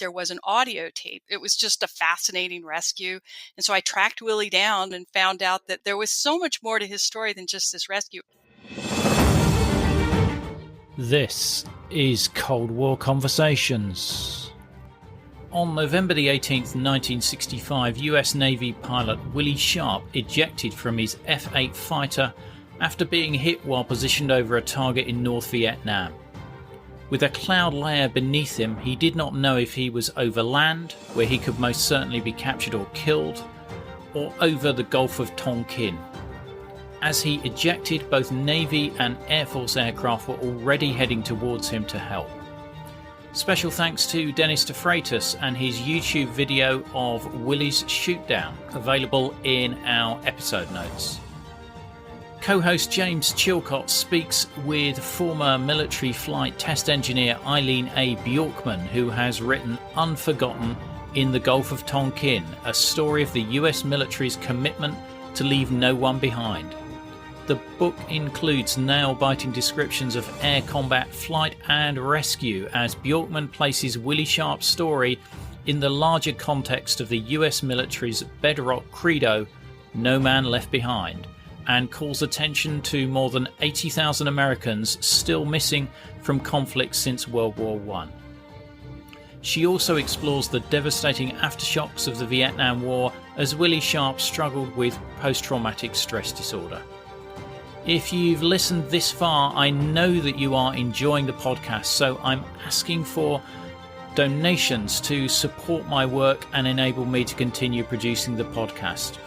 there was an audio tape. It was just a fascinating rescue. And so I tracked Willie down and found out that there was so much more to his story than just this rescue. This is Cold War Conversations. On November the 18th, 1965, US Navy pilot Willie Sharp ejected from his F-8 fighter after being hit while positioned over a target in North Vietnam. With a cloud layer beneath him, he did not know if he was over land, where he could most certainly be captured or killed, or over the Gulf of Tonkin. As he ejected, both Navy and Air Force aircraft were already heading towards him to help. Special thanks to Dennis DeFreitas and his YouTube video of Willie's shootdown, available in our episode notes. Co-host James Chilcott speaks with former military flight test engineer Eileen A. Bjorkman, who has written Unforgotten in the Gulf of Tonkin, a story of the US military's commitment to leave no one behind. The book includes nail-biting descriptions of air combat, flight and rescue as Bjorkman places Willie Sharp's story in the larger context of the US military's bedrock credo, "No man left behind," and calls attention to more than 80,000 Americans still missing from conflicts since World War I. She also explores the devastating aftershocks of the Vietnam War as Willie Sharp struggled with post-traumatic stress disorder. If you've listened this far, I know that you are enjoying the podcast, so I'm asking for donations to support my work and enable me to continue producing the podcast.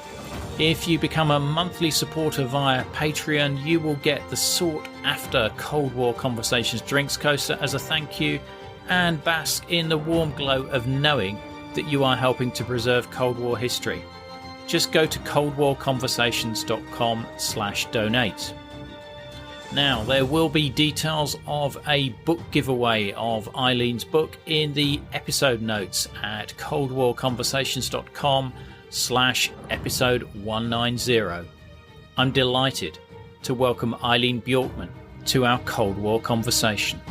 If you become a monthly supporter via Patreon, you will get the sought-after Cold War Conversations drinks coaster as a thank you and bask in the warm glow of knowing that you are helping to preserve Cold War history. Just go to coldwarconversations.com/donate. Now, there will be details of a book giveaway of Eileen's book in the episode notes at coldwarconversations.com/episode 190. I'm delighted to welcome Eileen Bjorkman to our Cold War conversation.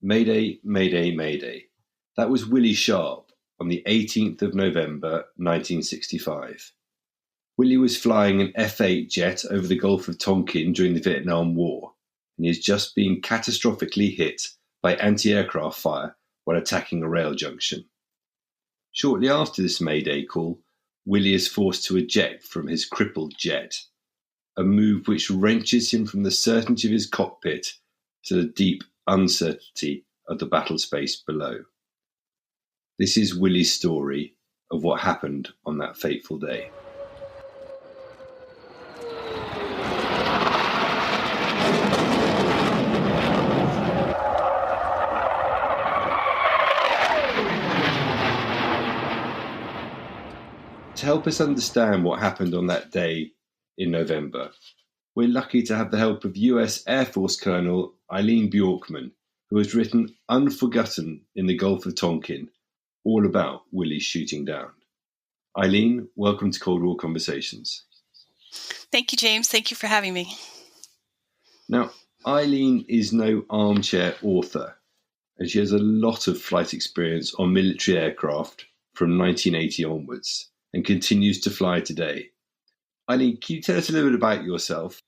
Mayday, Mayday, Mayday. That was Willie Sharp on the 18th of November 1965. Willie was flying an F-8 jet over the Gulf of Tonkin during the Vietnam War, and he has just been catastrophically hit by anti-aircraft fire while attacking a rail junction. Shortly after this Mayday call, Willie is forced to eject from his crippled jet, a move which wrenches him from the certainty of his cockpit to the deep uncertainty of the battle space below. This is Willie's story of what happened on that fateful day. To help us understand what happened on that day in November, we're lucky to have the help of US Air Force Colonel Eileen Bjorkman, who has written Unforgotten in the Gulf of Tonkin, all about Willie's shooting down. Eileen, welcome to Cold War Conversations. Thank you, James. Thank you for having me. Now, Eileen is no armchair author, and she has a lot of flight experience on military aircraft from 1980 onwards, and continues to fly today. Eileen, can you tell us a little bit about yourself?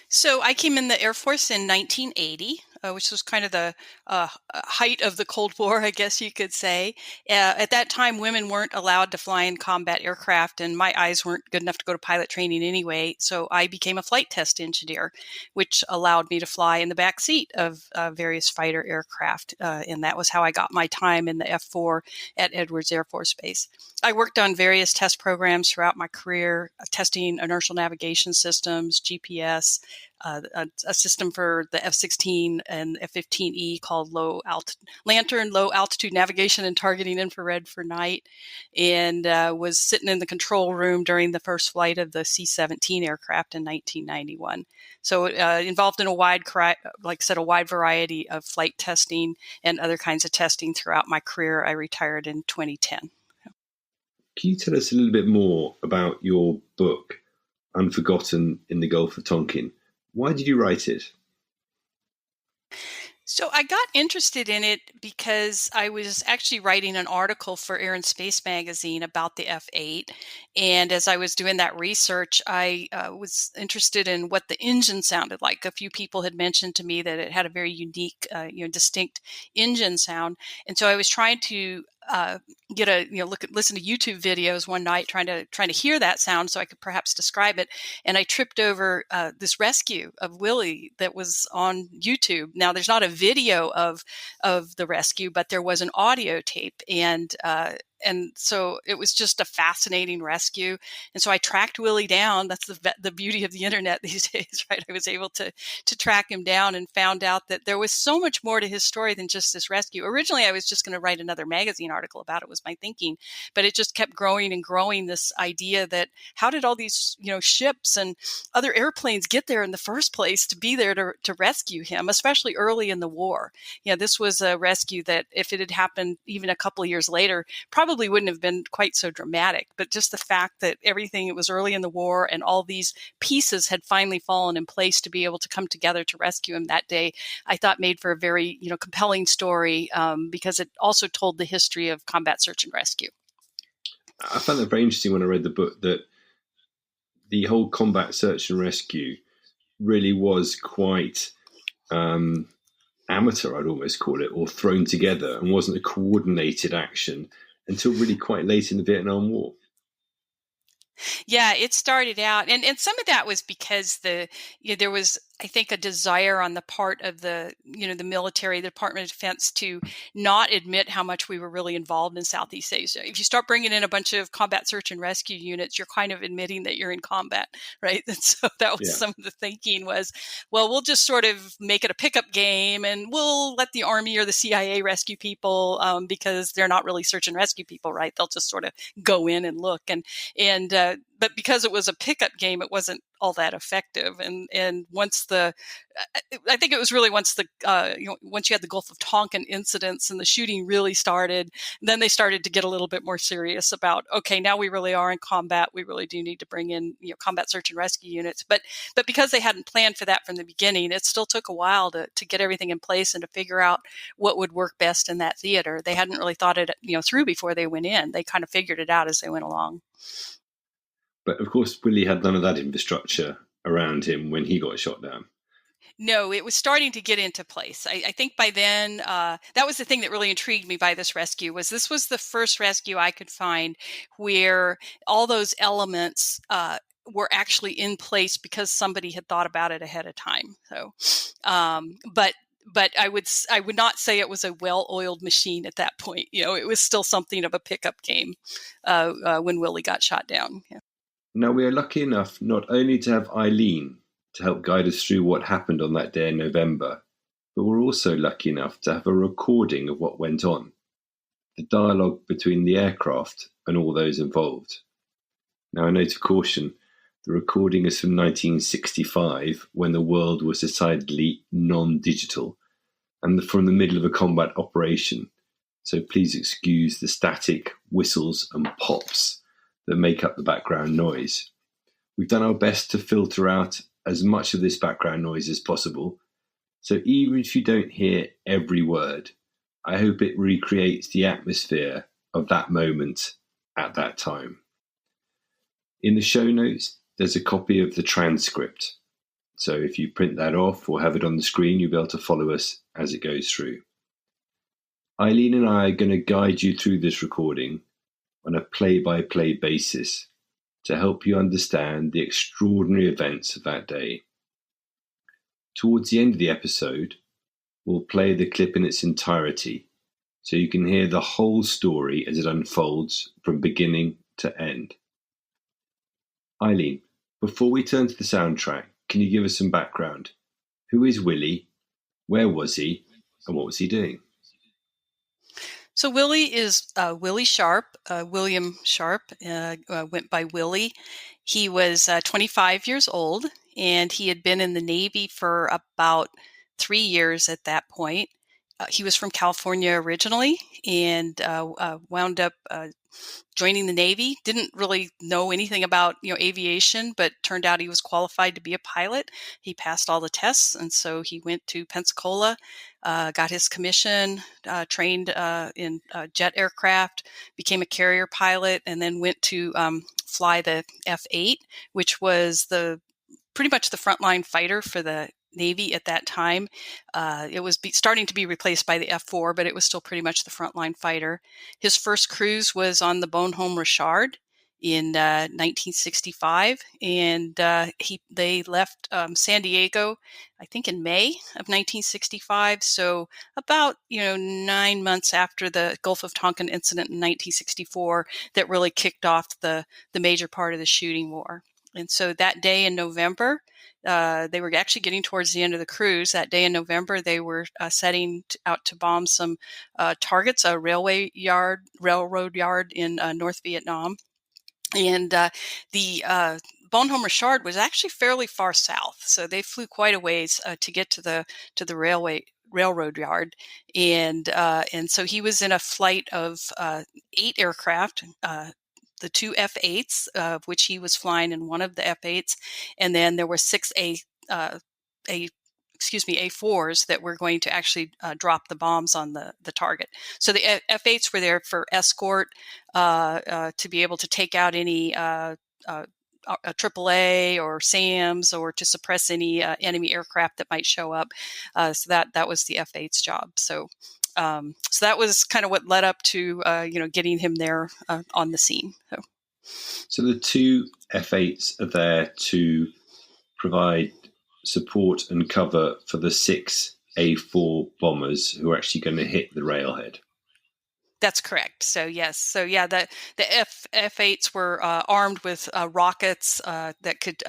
So I came in the Air Force in 1980, which was kind of the height of the Cold War, I guess you could say. At that time, women weren't allowed to fly in combat aircraft, and my eyes weren't good enough to go to pilot training anyway. So I became a flight test engineer, which allowed me to fly in the back seat of various fighter aircraft. And that was how I got my time in the F-4 at Edwards Air Force Base. I worked on various test programs throughout my career, testing inertial navigation systems, GPS, a system for the F-16 and F-15E called Lantern Low Altitude Navigation and Targeting Infrared for Night, and was sitting in the control room during the first flight of the C-17 aircraft in 1991. So involved in a wide variety of flight testing and other kinds of testing throughout my career. I retired in 2010. Can you tell us a little bit more about your book, Unforgotten in the Gulf of Tonkin? Why did you write it? So I got interested in it because I was actually writing an article for Air and Space magazine about the F-8. And as I was doing that research, I was interested in what the engine sounded like. A few people had mentioned to me that it had a very unique, distinct engine sound. And so I was trying to listen to YouTube videos one night, trying to hear that sound so I could perhaps describe it. And I tripped over this rescue of Willie that was on YouTube. Now, there's not a video of the rescue, but there was an audio tape, and so it was just a fascinating rescue. And so I tracked Willie down. That's the beauty of the internet these days, right? I was able to track him down and found out that there was so much more to his story than just this rescue. Originally, I was just going to write another magazine article about it, was my thinking, but it just kept growing and growing, this idea that how did all these, ships and other airplanes get there in the first place to be there to rescue him, especially early in the war. This was a rescue that if it had happened even a couple of years later, probably wouldn't have been quite so dramatic. But just the fact that it was early in the war and all these pieces had finally fallen in place to be able to come together to rescue him that day, I thought made for a very, compelling story because it also told the history of combat search and rescue. I found that very interesting when I read the book, that the whole combat search and rescue really was quite amateur, I'd almost call it, or thrown together, and wasn't a coordinated action until really quite late in the Vietnam War. Yeah, it started out, and some of that was because there was, I think, a desire on the part of the military, the Department of Defense, to not admit how much we were really involved in Southeast Asia. If you start bringing in a bunch of combat search and rescue units, you're kind of admitting that you're in combat, right? And so that was some of the thinking was, well, we'll just sort of make it a pickup game, and we'll let the Army or the CIA rescue people because they're not really search and rescue people, right? They'll just sort of go in and look, but because it was a pickup game, it wasn't all that effective. And once I think it was really once once you had the Gulf of Tonkin incidents and the shooting really started, then they started to get a little bit more serious about, okay, now we really are in combat. We really do need to bring in combat search and rescue units. But because they hadn't planned for that from the beginning, it still took a while to get everything in place and to figure out what would work best in that theater. They hadn't really thought it through before they went in. They kind of figured it out as they went along. But of course, Willie had none of that infrastructure around him when he got shot down. No, it was starting to get into place. I think by then, that was the thing that really intrigued me by this rescue, was this was the first rescue I could find where all those elements were actually in place because somebody had thought about it ahead of time. So, but I would not say it was a well-oiled machine at that point. It was still something of a pickup game when Willie got shot down. Yeah. Now, we are lucky enough not only to have Eileen to help guide us through what happened on that day in November, but we're also lucky enough to have a recording of what went on, the dialogue between the aircraft and all those involved. Now, a note of caution, the recording is from 1965, when the world was decidedly non-digital, and from the middle of a combat operation, so please excuse the static whistles and pops that make up the background noise. We've done our best to filter out as much of this background noise as possible, so even if you don't hear every word, I hope it recreates the atmosphere of that moment at that time. In the show notes, there's a copy of the transcript, so if you print that off or have it on the screen, you'll be able to follow us as it goes through. Eileen and I are going to guide you through this recording on a play-by-play basis to help you understand the extraordinary events of that day. Towards the end of the episode, we'll play the clip in its entirety so you can hear the whole story as it unfolds from beginning to end. Eileen, before we turn to the soundtrack, can you give us some background? Who is Willie? Where was he? And what was he doing? So Willie is Willie Sharp, William Sharp, went by Willie. He was 25 years old, and he had been in the Navy for about 3 years at that point. He was from California originally, and wound up joining the Navy. Didn't really know anything about aviation, but turned out he was qualified to be a pilot. He passed all the tests, and so he went to Pensacola, got his commission, trained in jet aircraft, became a carrier pilot, and then went to fly the F-8, which was pretty much the frontline fighter for the Navy at that time. It was starting to be replaced by the F-4, but it was still pretty much the frontline fighter. His first cruise was on the Bonhomme Richard in 1965, and they left San Diego, I think, in May of 1965. So about 9 months after the Gulf of Tonkin incident in 1964, that really kicked off the major part of the shooting war. And so that day in November, they were actually getting towards the end of the cruise. That day in November, they were setting out to bomb some targets, a railroad yard in North Vietnam. And the Bonhomme Richard was actually fairly far south, so they flew quite a ways to get to the railroad yard, and so he was in a flight of 8 aircraft. The 2 F-8s, of which he was flying in one of the F-8s, and then there were 6 A4s that were going to actually drop the bombs on the target. So the F-8s were there for escort, to be able to take out any AAA or SAMs, or to suppress any enemy aircraft that might show up. So that was the F-8's job. So that was kind of what led up to getting him there on the scene. So the 2 F-8s are there to provide support and cover for the 6 A4 bombers who are actually going to hit the railhead. That's correct. So yes, the F-8s were armed with rockets that could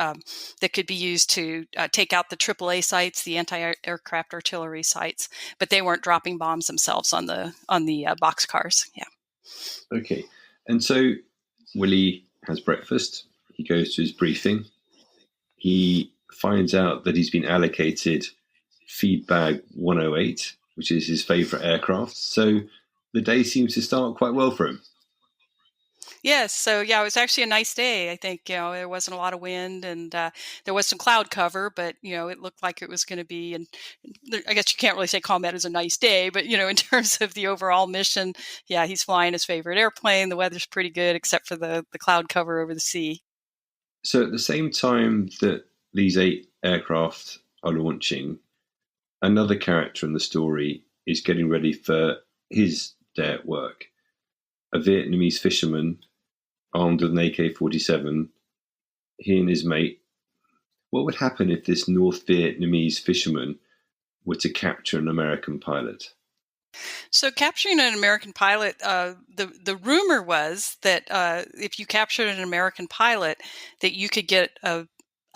be used to take out the AAA sites, the anti-aircraft artillery sites, but they weren't dropping bombs themselves on the boxcars. Yeah. Okay, and so Willie has breakfast. He goes to his briefing. He finds out that he's been allocated feed bag 108, which is his favorite aircraft. So the day seems to start quite well for him. Yes. So it was actually a nice day. I think, there wasn't a lot of wind, and there was some cloud cover, but, it looked like it was going to be, and I guess you can't really say combat is a nice day, but, in terms of the overall mission, he's flying his favorite airplane. The weather's pretty good, except for the cloud cover over the sea. So at the same time that these 8 aircraft are launching, another character in the story is getting ready for his day at work. A Vietnamese fisherman armed with an AK-47, he and his mate. What would happen if this North Vietnamese fisherman were to capture an American pilot? So capturing an American pilot, the rumor was that if you captured an American pilot, that you could get a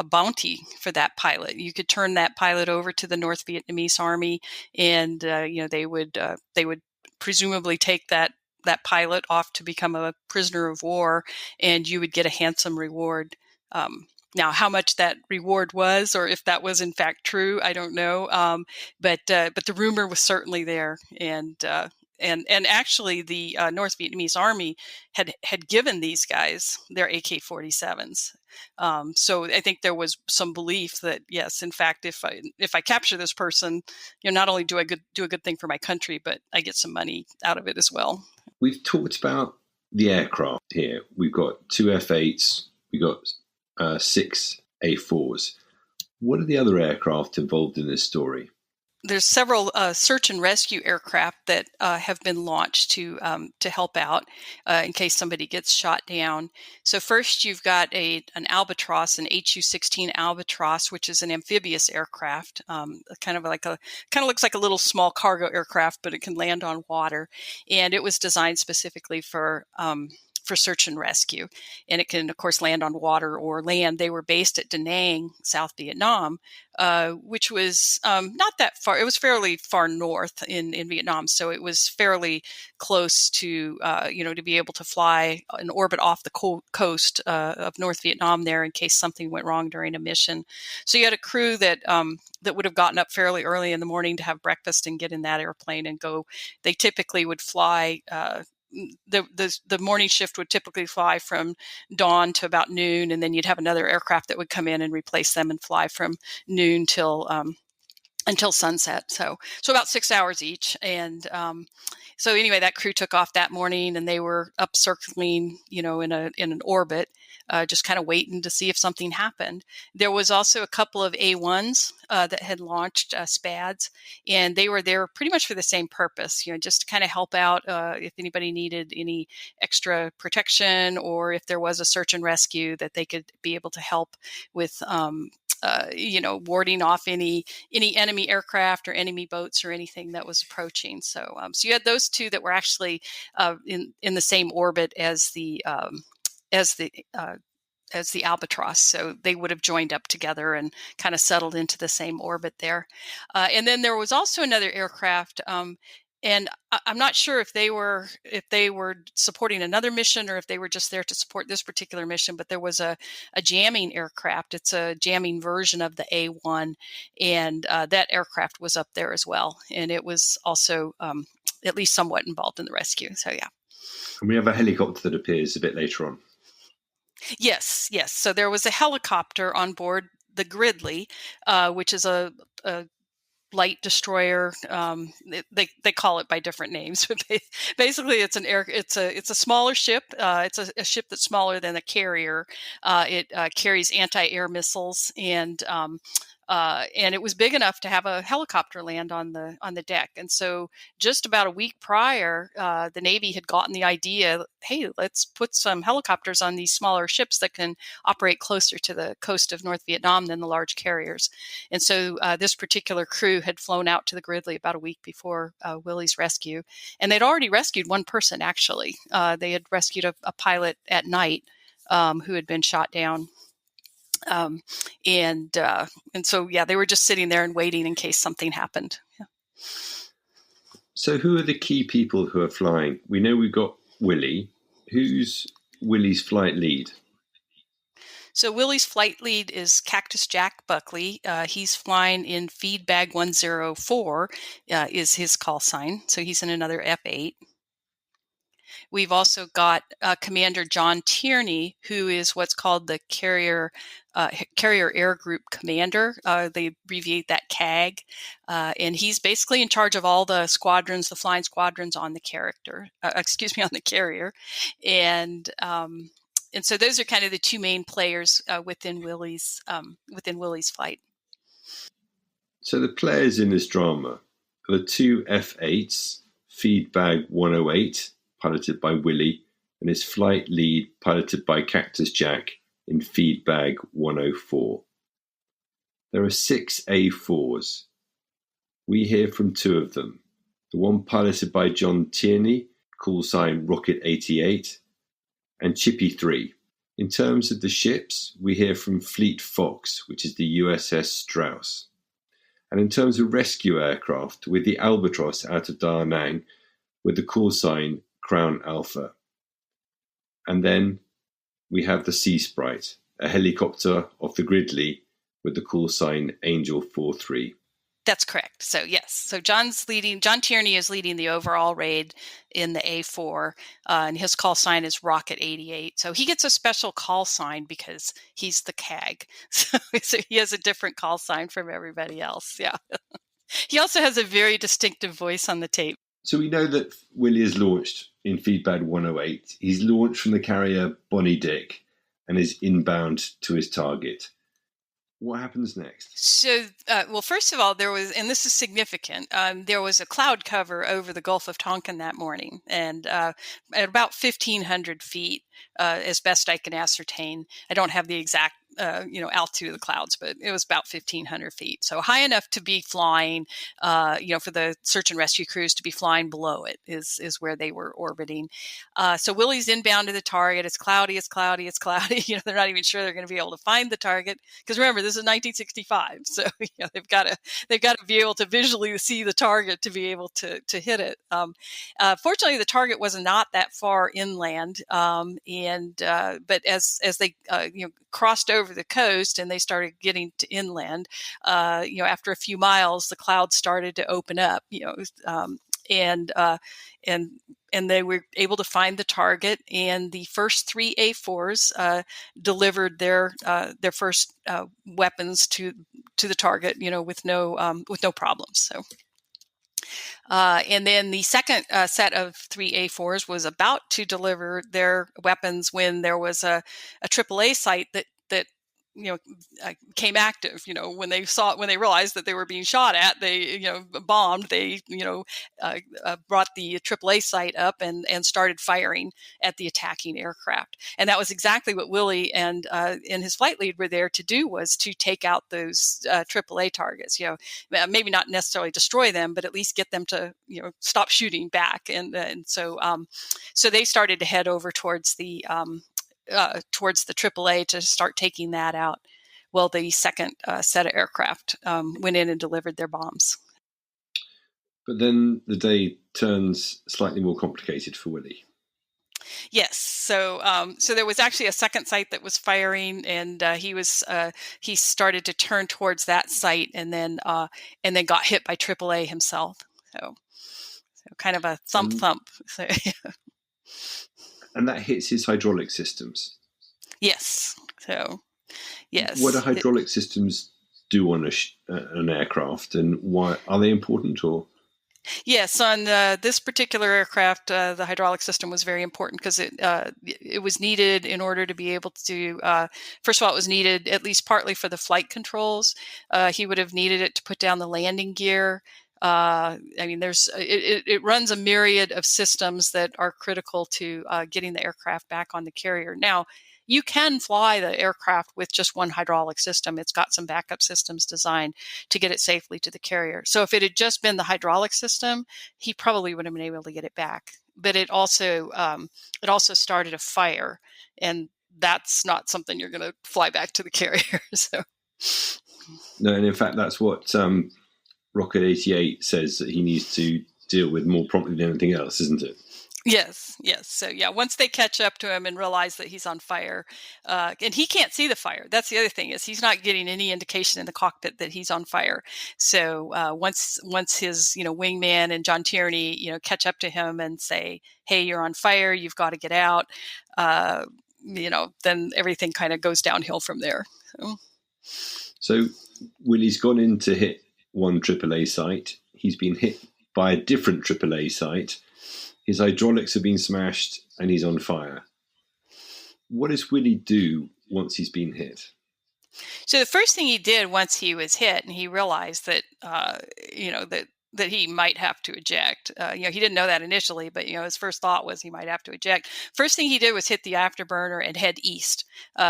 bounty for that pilot. You could turn that pilot over to the North Vietnamese Army, and they would presumably take that pilot off to become a prisoner of war, and you would get a handsome reward. Now, how much that reward was, or if that was in fact true, I don't know. But the rumor was certainly there, and actually, the North Vietnamese Army had given these guys their AK-47s. So I think there was some belief that, yes, in fact, if I capture this person, not only do I do a good thing for my country, but I get some money out of it as well. We've talked about the aircraft here. We've got 2 F-8s. We've got 6 A4s. What are the other aircraft involved in this story? There's several search and rescue aircraft that have been launched to help out in case somebody gets shot down. So first, you've got an Albatross, an HU-16 Albatross, which is an amphibious aircraft, kind of looks like a little small cargo aircraft, but it can land on water. And it was designed specifically for for search and rescue. And it can, of course, land on water or land. They were based at Da Nang, South Vietnam, which was not that far. It was fairly far north in Vietnam. So it was fairly close to, to be able to fly an orbit off the coast of North Vietnam there in case something went wrong during a mission. So you had a crew that would have gotten up fairly early in the morning to have breakfast and get in that airplane and go. They typically would fly. The morning shift would typically fly from dawn to about noon, and then you'd have another aircraft that would come in and replace them and fly from noon until sunset. So about 6 hours each. And so anyway, that crew took off that morning, and they were up circling, in an orbit, just kind of waiting to see if something happened. There was also a couple of A1s that had launched SPADs, and they were there pretty much for the same purpose, just to kind of help out if anybody needed any extra protection, or if there was a search and rescue, that they could be able to help with warding off any enemy aircraft or enemy boats or anything that was approaching. So you had those two that were actually in the same orbit as the Albatross. So they would have joined up together and kind of settled into the same orbit there. And then there was also another aircraft. And I'm not sure if they were supporting another mission or if they were just there to support this particular mission, but there was a jamming aircraft. It's a jamming version of the A1, and that aircraft was up there as well. And it was also at least somewhat involved in the rescue. So, yeah. And we have a helicopter that appears a bit later on. Yes. So there was a helicopter on board the Gridley, which is a light destroyer. They call it by different names, but basically it's a smaller ship. It's a ship that's smaller than a carrier. It carries anti-air missiles, and it was big enough to have a helicopter land on the deck. And so just about a week prior, the Navy had gotten the idea, hey, let's put some helicopters on these smaller ships that can operate closer to the coast of North Vietnam than the large carriers. And so this particular crew had flown out to the Gridley about a week before Willie's rescue. And they'd already rescued one person, actually. They had rescued a pilot at night who had been shot down. And so, yeah, they were just sitting there and waiting in case something happened. Yeah. So who are the key people who are flying? We know we've got Willie. Who's Willie's flight lead? So Willie's flight lead is Cactus Jack Buckley. He's flying in feed bag 104 is his call sign. So he's in another F8. We've also got Commander John Tierney, who is what's called the Carrier Air Group Commander. They abbreviate that CAG. And he's basically in charge of all the squadrons, the flying squadrons on the on the carrier. And so those are kind of the two main players within Willie's flight. So the players in this drama are the two F8s, feed bag 108, piloted by Willie, and his flight lead, piloted by Cactus Jack, in feed bag 104. There are 6 A4s. We hear from 2 of them. The one piloted by John Tierney, call sign Rocket 88, and Chippy 3. In terms of the ships, we hear from Fleet Fox, which is the USS Strauss. And in terms of rescue aircraft, with the Albatross out of Da Nang, with the call sign Crown Alpha. And then we have the Sea Sprite, a helicopter off the Gridley with the call sign Angel 43. That's correct. So yes, so John Tierney is leading the overall raid in the A4, and his call sign is Rocket 88. So he gets a special call sign because he's the CAG. So he has a different call sign from everybody else. Yeah. He also has a very distinctive voice on the tape. So we know that Willie is launched in feedback 108. He's launched from the carrier Bonnie Dick and is inbound to his target. What happens next? So, well, first of all, there was, and this is significant, there was a cloud cover over the Gulf of Tonkin that morning, and at about 1,500 feet, as best I can ascertain. I don't have the exact altitude of the clouds, but it was about 1,500 feet. So high enough to be flying, for the search and rescue crews to be flying below it is where they were orbiting. So Willie's inbound to the target. It's cloudy. They're not even sure they're going to be able to find the target, because remember, this is 1965. So they've got to be able to visually see the target to be able to hit it. Fortunately, the target was not that far inland, but as they crossed over the coast and they started getting to inland, after a few miles, the clouds started to open up, and they were able to find the target. And the first three A4s delivered their first weapons to the target, with no problems. So. And then the second set of three A4s was about to deliver their weapons when there was a AAA site that came active. When they realized that they were being shot at, they bombed. They brought the AAA site up and started firing at the attacking aircraft. And that was exactly what Willie and his flight lead were there to do, was to take out those AAA targets. Maybe not necessarily destroy them, but at least get them to stop shooting back. And so they started to head over towards the AAA to start taking that out. Well, the second set of aircraft went in and delivered their bombs. But then the day turns slightly more complicated for Willie. Yes. So there was actually a second site that was firing, and he started to turn towards that site, and then got hit by AAA himself. So kind of a thump. So, and that hits his hydraulic systems. Yes. So, yes. What do hydraulic systems do on an aircraft, and why are they important? Or yes, on this particular aircraft, the hydraulic system was very important because it was needed in order to be able to. First of all, it was needed at least partly for the flight controls. He would have needed it to put down the landing gear. It runs a myriad of systems that are critical to getting the aircraft back on the carrier. Now, you can fly the aircraft with just one hydraulic system. It's got some backup systems designed to get it safely to the carrier. So if it had just been the hydraulic system, he probably would have been able to get it back. But it also started a fire, and that's not something you're going to fly back to the carrier. So. No, and in fact, that's what Rocket 88 says that he needs to deal with more promptly than anything else, isn't it? Yes. So once they catch up to him and realize that he's on fire, and he can't see the fire. That's the other thing, is he's not getting any indication in the cockpit that he's on fire. So once his wingman and John Tierney catch up to him and say, "Hey, you're on fire. You've got to get out," then everything kind of goes downhill from there. So Willie's gone in to hit one AAA site. He's been hit by a different AAA site. His hydraulics have been smashed and he's on fire. What does Willie do once he's been hit? So the first thing he did once he was hit, and he realized that, that he might have to eject. He didn't know that initially, but his first thought was he might have to eject. First thing he did was hit the afterburner and head east,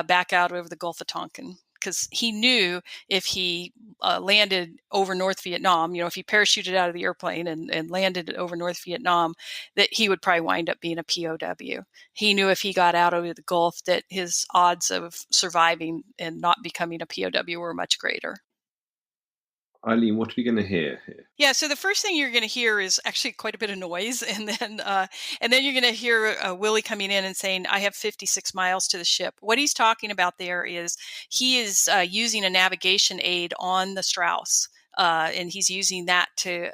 back out over the Gulf of Tonkin, because he knew if he landed over North Vietnam, if he parachuted out of the airplane and landed over North Vietnam, that he would probably wind up being a POW. He knew if he got out over the Gulf that his odds of surviving and not becoming a POW were much greater. Eileen, what are we going to hear here? Yeah, so the first thing you're going to hear is actually quite a bit of noise, and then you're going to hear Willie coming in and saying, "I have 56 miles to the ship." What he's talking about there is he is using a navigation aid on the Strauss. And he's using that to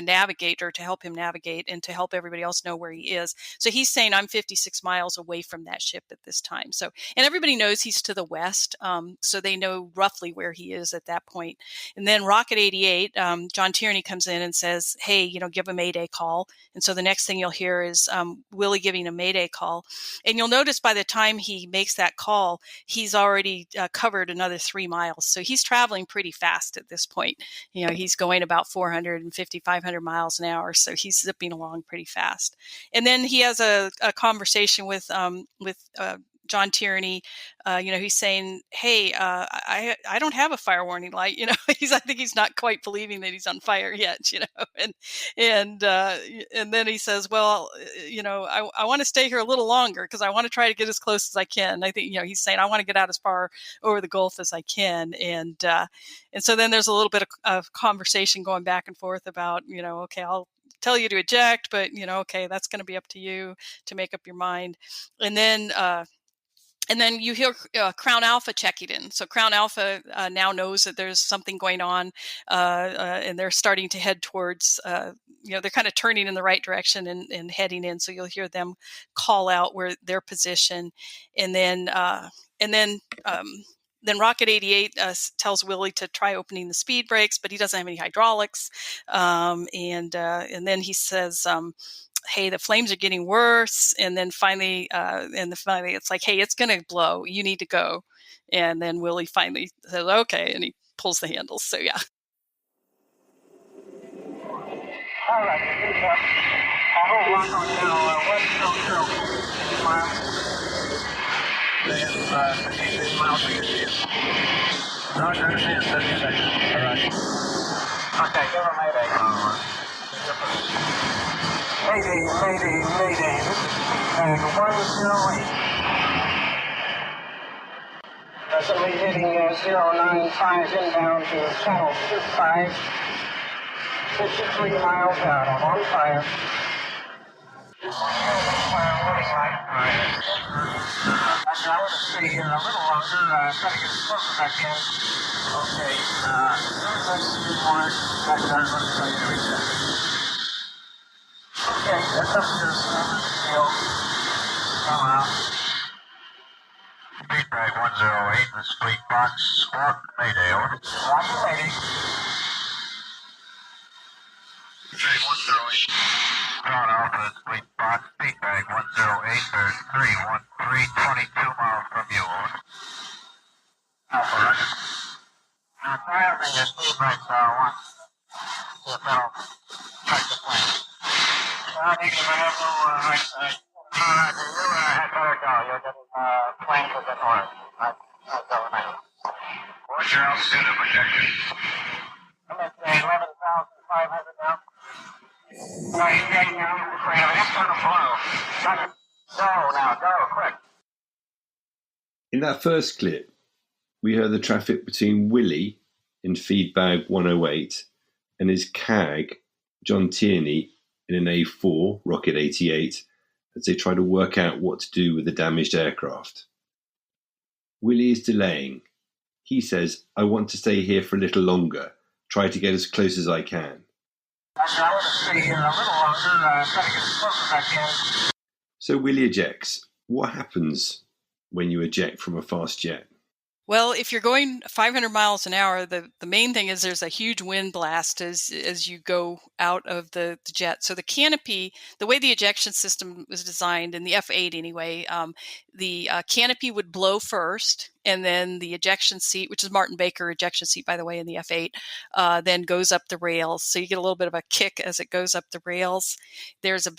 navigate, or to help him navigate, and to help everybody else know where he is. So he's saying, "I'm 56 miles away from that ship at this time." So, and everybody knows he's to the west, so they know roughly where he is at that point. And then Rocket 88, John Tierney comes in and says, "Hey, give a Mayday call." And so the next thing you'll hear is Willie giving a Mayday call. And you'll notice by the time he makes that call, he's already covered another 3 miles. So he's traveling pretty fast at this point. He's going about 450, 500 miles an hour. So he's zipping along pretty fast. And then he has a conversation with John Tierney, he's saying, "Hey, I don't have a fire warning light." I think he's not quite believing that he's on fire yet. And then he says, "Well, I want to stay here a little longer because I want to try to get as close as I can." I think he's saying, "I want to get out as far over the Gulf as I can," and so then there's a little bit of conversation going back and forth about, okay, I'll tell you to eject, but okay, that's going to be up to you to make up your mind. And then you hear Crown Alpha checking in. So Crown Alpha now knows that there's something going on, and they're starting to head towards, they're kind of turning in the right direction and heading in. So you'll hear them call out where their position, and then Rocket 88 tells Willie to try opening the speed brakes, but he doesn't have any hydraulics. And then he says, "Hey, the flames are getting worse." And then finally, it's like, "Hey, it's going to blow. You need to go." And then Willie finally says, "Okay," and he pulls the handles. So yeah. All right, I hold lock on now. 100 miles. 56 miles to get you. Roger, understand. 70 seconds. All right. Okay, give her Mayday. Mayday. This is feedback 108. Presently hitting 095 inbound to channel 25. 53 miles out. I'm on fire. I want to stay here a little longer. Try to get as close as I can. Okay. As soon as I see more, that's what I'm going to tell you to reset. Okay, that's up to the field. Come out. Feedback 108, this fleet box, squawk, Mayday, over. Roger, Mayday. Feedback 108. Crown Alpha, fleet box, feedback 108, there's 313, 22 miles from you, over. Alpha, roger. Now, try everything at feedback 1. See if that'll check the plane. Well, you can have no right side. You had better go. You'll get plane to the north. I'll go now. What's your altitude of projection? I'm at 11,500 now. No, you're getting your own frame. It's going to blow. Go now, go, quick. In that first clip, we heard the traffic between Willie in feedback 108 and his CAG, John Tierney, in an A4, Rocket 88, as they try to work out what to do with the damaged aircraft. Willie is delaying. He says, "I want to stay here for a little longer, try to get as close as I can." I want to stay here a little longer, try to get as close as I can. So Willie ejects. What happens when you eject from a fast jet? Well, if you're going 500 miles an hour, the main thing is there's a huge wind blast as you go out of the jet. So the canopy, the way the ejection system was designed in the F8 anyway, the canopy would blow first, and then the ejection seat, which is Martin Baker ejection seat, by the way, in the F8, then goes up the rails. So you get a little bit of a kick as it goes up the rails. There's a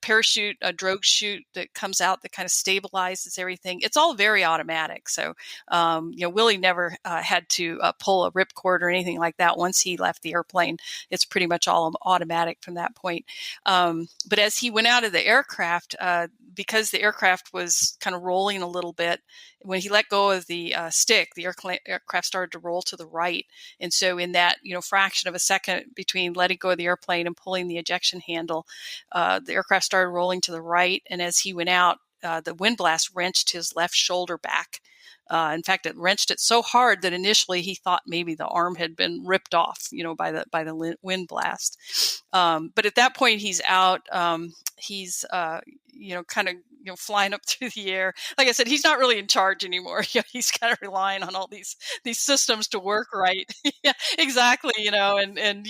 parachute, a drogue chute that comes out that kind of stabilizes everything. It's all very automatic. So Willie never had to pull a ripcord or anything like that. Once he left the airplane, it's pretty much all automatic from that point. But as he went out of the aircraft, because the aircraft was kind of rolling a little bit, when he let go of the stick, the aircraft started to roll to the right. And so in that fraction of a second between letting go of the airplane and pulling the ejection handle, the aircraft started rolling to the right. And as he went out, the wind blast wrenched his left shoulder back. In fact, it wrenched it so hard that initially he thought maybe the arm had been ripped off, by the wind blast. But at that point, he's out. He's kind of flying up through the air. Like I said, he's not really in charge anymore. He's kind of relying on all these systems to work right. Yeah, exactly. And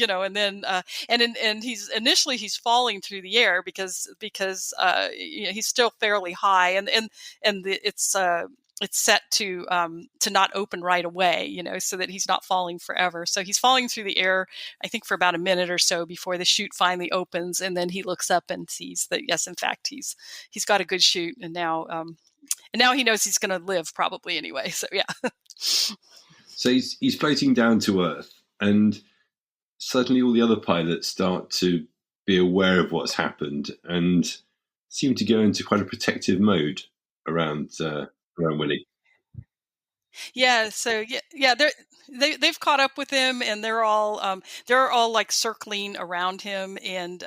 he's falling through the air because he's still fairly high, and it's set to not open right away, so that he's not falling forever. So he's falling through the air, I think, for about a minute or so before the chute finally opens, and then he looks up and sees that yes, in fact, he's got a good chute, and now And now he knows he's going to live probably anyway. So yeah. So he's floating down to Earth, and suddenly all the other pilots start to be aware of what's happened and seem to go into quite a protective mode around Willie. Yeah, so yeah, they've caught up with him, and they're all like circling around him, and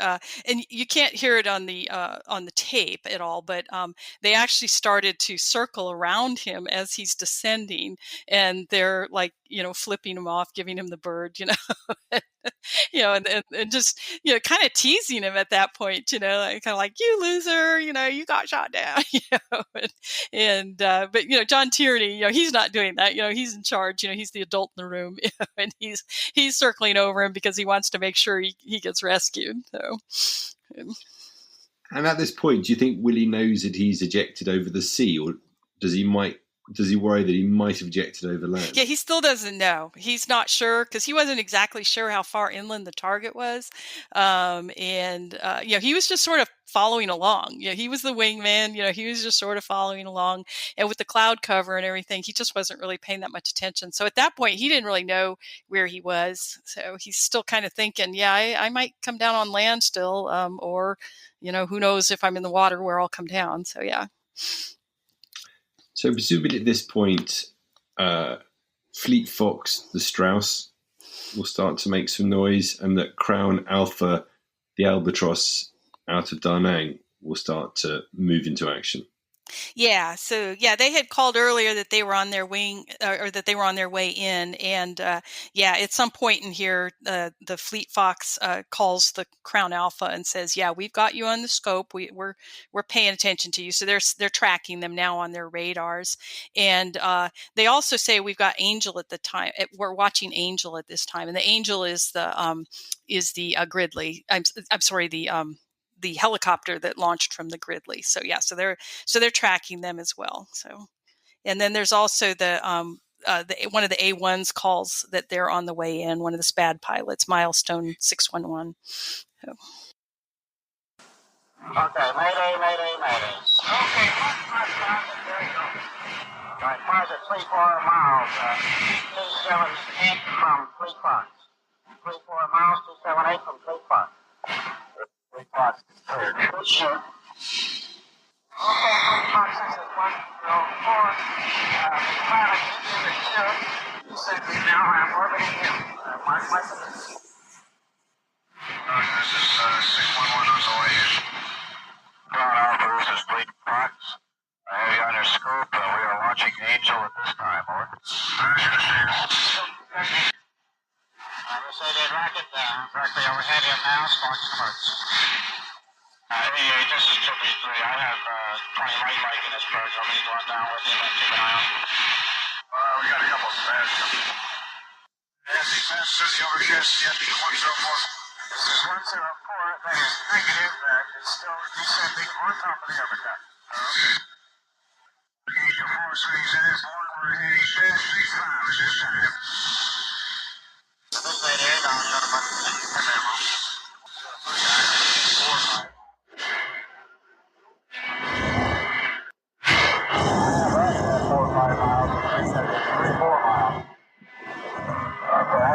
you can't hear it on the tape at all, but they actually started to circle around him as he's descending, and they're like, flipping him off, giving him the bird, and just, kind of teasing him at that point, like, kind of like, you loser, you got shot down, but John Tierney, he's not doing that, he's in charge, he's the adult in the room, and he's circling over him because he wants to make sure he gets rescued. So. And at this point, do you think Willie knows that he's ejected over the sea, or does he worry that he might have ejected over land? Yeah, he still doesn't know. He's not sure because he wasn't exactly sure how far inland the target was. He was just sort of following along. He was the wingman. He was just sort of following along. And with the cloud cover and everything, he just wasn't really paying that much attention. So at that point, he didn't really know where he was. So he's still kind of thinking, I might come down on land still, or, who knows if I'm in the water where I'll come down. So, yeah. So presumably at this point, Fleet Fox, the Strauss, will start to make some noise, and that Crown Alpha, the Albatross out of Da Nang, will start to move into action. Yeah. So they had called earlier that they were on their wing, or that they were on their way in, and at some point in here, the Fleet Fox calls the Crown Alpha and says, "Yeah, we've got you on the scope. We're paying attention to you." So they're tracking them now on their radars, and they also say we've got Angel at the time. We're watching Angel at this time, and the Angel is the Gridley. I'm sorry, the helicopter that launched from the Gridley. So they're tracking them as well. So, and then there's also the one of the A1s calls that they're on the way in. One of the SPAD pilots, Milestone 611. So. Okay, mayday. Okay, there you go. Right, deposit 3-4 miles, 278 from Fleet Fox. 3-4 miles, 278 from Fleet Fox. Fleet Fox is cleared. Sure. Okay, Fleet Fox, this is 104. Pilot, you give it two. You said we now have orbiting you. Mark my position. This is 611 on the way in. Crown Alpha, this is Fleet Fox. I have you on your scope. We are launching Angel at this time, over. You say they rocket directly overhead here now, spark starts. EA, this is 2B3. I have 20 light bike in this bird. I'll be going down with him and keep an eye on. We got a couple of pads coming. Nancy Fence, Susie overhead, CFP 104. This is 104. That is negative. That is still descending on top of the overcut. Okay. Gauge your force rings in. We're heading fast 35 at this time. This way there, down the other button. Come here, Mom.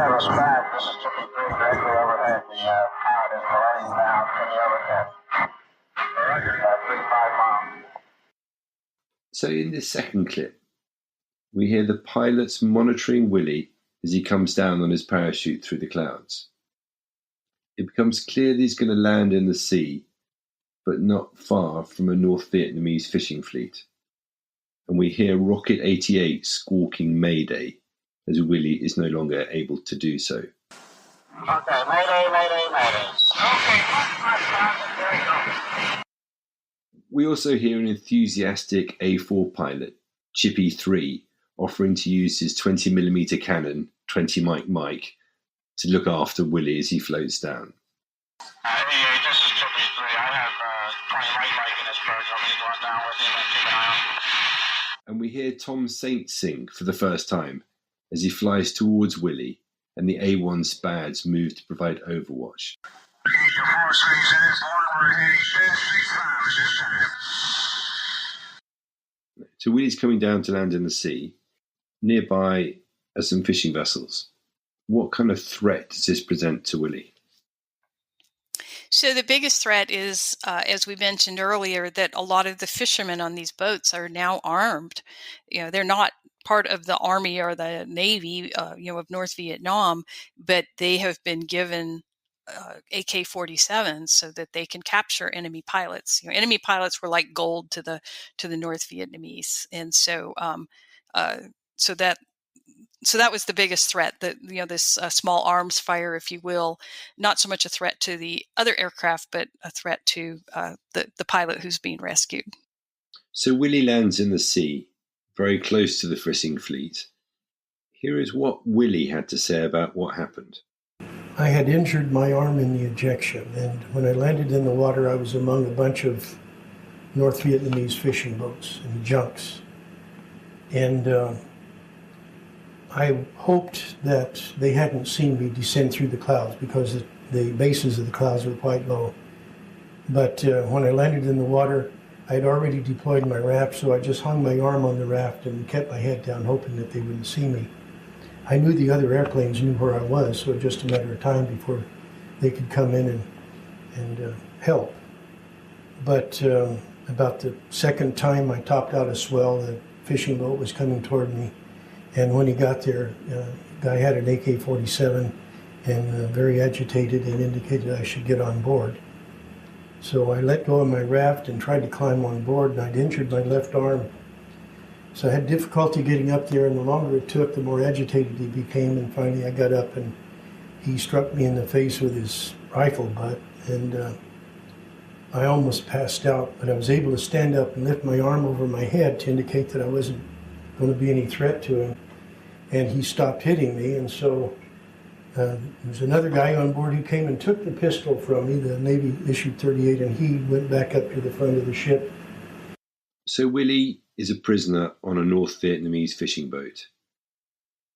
4-5. This is 2B3 directly overhead. The pilot is laying down in the overhead. Roger, 35 miles. So in this second clip, we hear the pilots monitoring Willie as he comes down on his parachute through the clouds. It becomes clear that he's going to land in the sea, but not far from a North Vietnamese fishing fleet. And we hear Rocket 88 squawking Mayday as Willie is no longer able to do so. Okay, mayday. Okay, there you go. We also hear an enthusiastic A4 pilot, Chippy 3, offering to use his 20mm Canon, 20 Mike, to look after Willie as he floats down. EA, this is 2B3. I have 20 light bike in this bird. I'll be going down with him and keep an eye on. And we hear Tom Saint sing for the first time as he flies towards Willie, and the A1 SPADs move to provide overwatch. Gauge your force rings in. We're heading fast 35 at this time. So Willie's coming down to land in the sea. Nearby are some fishing vessels. What kind of threat does this present to Willie? So the biggest threat is, as we mentioned earlier, that a lot of the fishermen on these boats are now armed. They're not part of the Army or the Navy, of North Vietnam, but they have been given AK-47s so that they can capture enemy pilots. Enemy pilots were like gold to the North Vietnamese, and uh, so that was the biggest threat. That this small arms fire, if you will, not so much a threat to the other aircraft, but a threat to the pilot who's being rescued. So Willie lands in the sea, very close to the fishing fleet. Here is what Willie had to say about what happened. I had injured my arm in the ejection, and when I landed in the water, I was among a bunch of North Vietnamese fishing boats and junks. And I hoped that they hadn't seen me descend through the clouds because the bases of the clouds were quite low. But when I landed in the water, I had already deployed my raft, so I just hung my arm on the raft and kept my head down, hoping that they wouldn't see me. I knew the other airplanes knew where I was, so it was just a matter of time before they could come in and help. But about the second time I topped out a swell, the fishing boat was coming toward me. And when he got there, the guy had an AK-47 and very agitated and indicated I should get on board. So I let go of my raft and tried to climb on board, and I'd injured my left arm. So I had difficulty getting up there, and the longer it took, the more agitated he became, and finally I got up and he struck me in the face with his rifle butt, and I almost passed out, but I was able to stand up and lift my arm over my head to indicate that I wasn't going to be any threat to him. And he stopped hitting me, and so there was another guy on board who came and took the pistol from me, the Navy issued .38, and he went back up to the front of the ship. So Willie is a prisoner on a North Vietnamese fishing boat.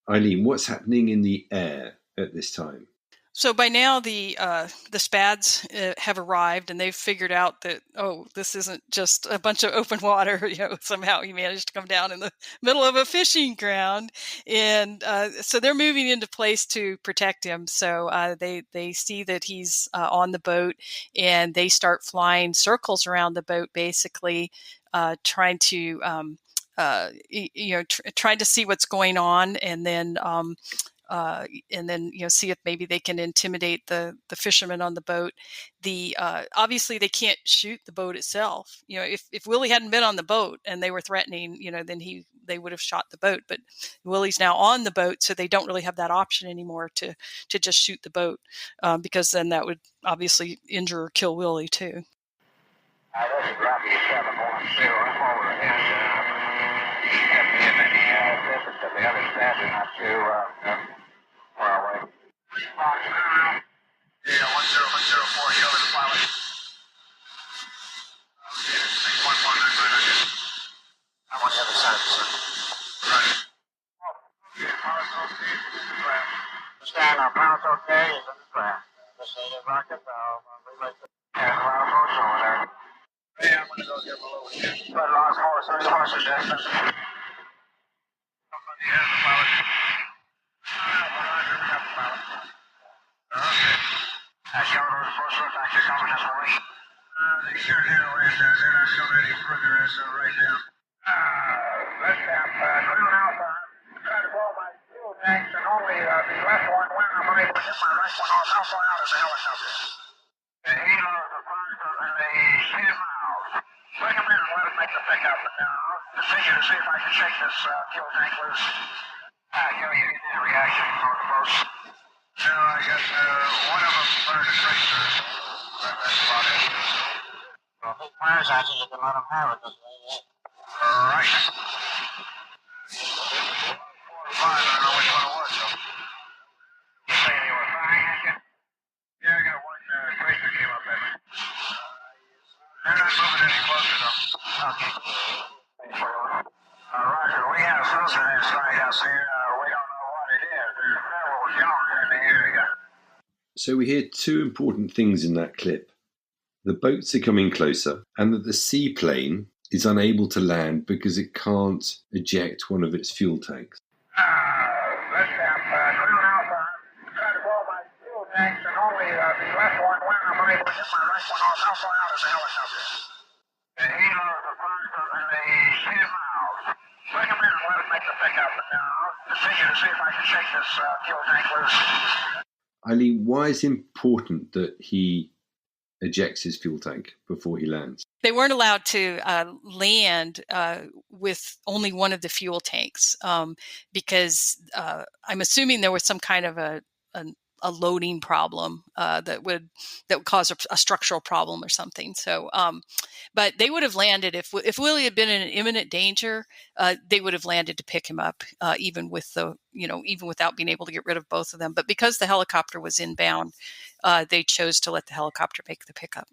Eileen, what's happening in the air at this time? So by now the SPADs have arrived, and they've figured out that, this isn't just a bunch of open water. Somehow he managed to come down in the middle of a fishing ground, and so they're moving into place to protect him. So they see that he's on the boat, and they start flying circles around the boat, basically trying to trying to see what's going on, and then see if maybe they can intimidate the fishermen on the boat. Obviously they can't shoot the boat itself. If Willie hadn't been on the boat and they were threatening, then they would have shot the boat. But Willie's now on the boat, so they don't really have that option anymore to just shoot the boat, because then that would obviously injure or kill Willie too. This is Rocky 710. I'm over and if any assistance to the other staff is not too far away. Yeah, 1004, you over the pilot. Okay, 611, I'm on the other side, sir. Right. Okay, pilot's okay, this is left. Stand up, pilot's okay, he's in the draft. This is the rocket, I'll relate the pilot's over there. Hey, I'm going to go give him a little hit. But lost horse, 30 horses distance. Somebody has the pilot. Roger, we got the pilot. Okay. That's yellow to the first one, thanks for coming this way. They sure do, and they're not coming any further, so right now. Let's have ground alpha. Try to blow my fuel tanks, and only the left one went. I'm unable to get my right one off. How far out is the helicopter? The helos are first and the 10 miles. Bring them in and let them make the pickup. I'll continue to see if I can shake this fuel tank loose. You get the reaction on the boats. No, I got one of them burned a tracer. That's about it. Well, if it fires at you, you can let them have it this way. All right. 4 or 5, I don't know which one it was, so. You say they were firing at you? Yeah, I got one tracer came up at me. They're not moving any closer, though. Okay. Roger, we have something inside us here. We don't know what it is. There's several junk in the area. So we hear two important things in that clip. The boats are coming closer, and that the seaplane is unable to land because it can't eject one of its fuel tanks. Let's have ground alpha. Try to blow my fuel tanks, and only the left one went. I'm unable to get my right one off. How far out is the helicopter? The helos are approximately 10 miles. Bring them in and let us make the pickup. Now, I'll continue to see if I can shake this fuel tank loose. Eileen, why is it important that he ejects his fuel tank before he lands? They weren't allowed to land with only one of the fuel tanks because I'm assuming there was some kind of a loading problem that would cause a structural problem or something. So, but they would have landed if Willie had been in imminent danger. They would have landed to pick him up, even without being able to get rid of both of them. But because the helicopter was inbound, they chose to let the helicopter make the pickup.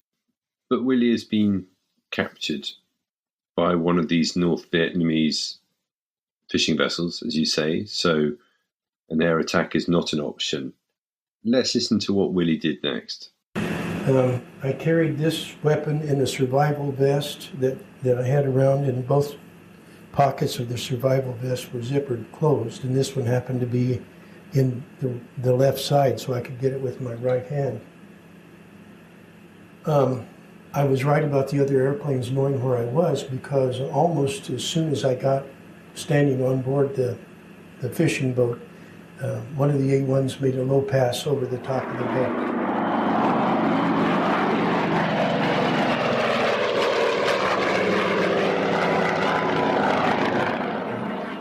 But Willie has been captured by one of these North Vietnamese fishing vessels, as you say, so an air attack is not an option. Let's listen to what Willie did next. I carried this weapon in a survival vest that I had around, and both pockets of the survival vest were zippered closed, and this one happened to be in the left side, so I could get it with my right hand. I was right about the other airplanes knowing where I was, because almost as soon as I got standing on board the fishing boat, one of the A-1s made a low pass over the top of the boat.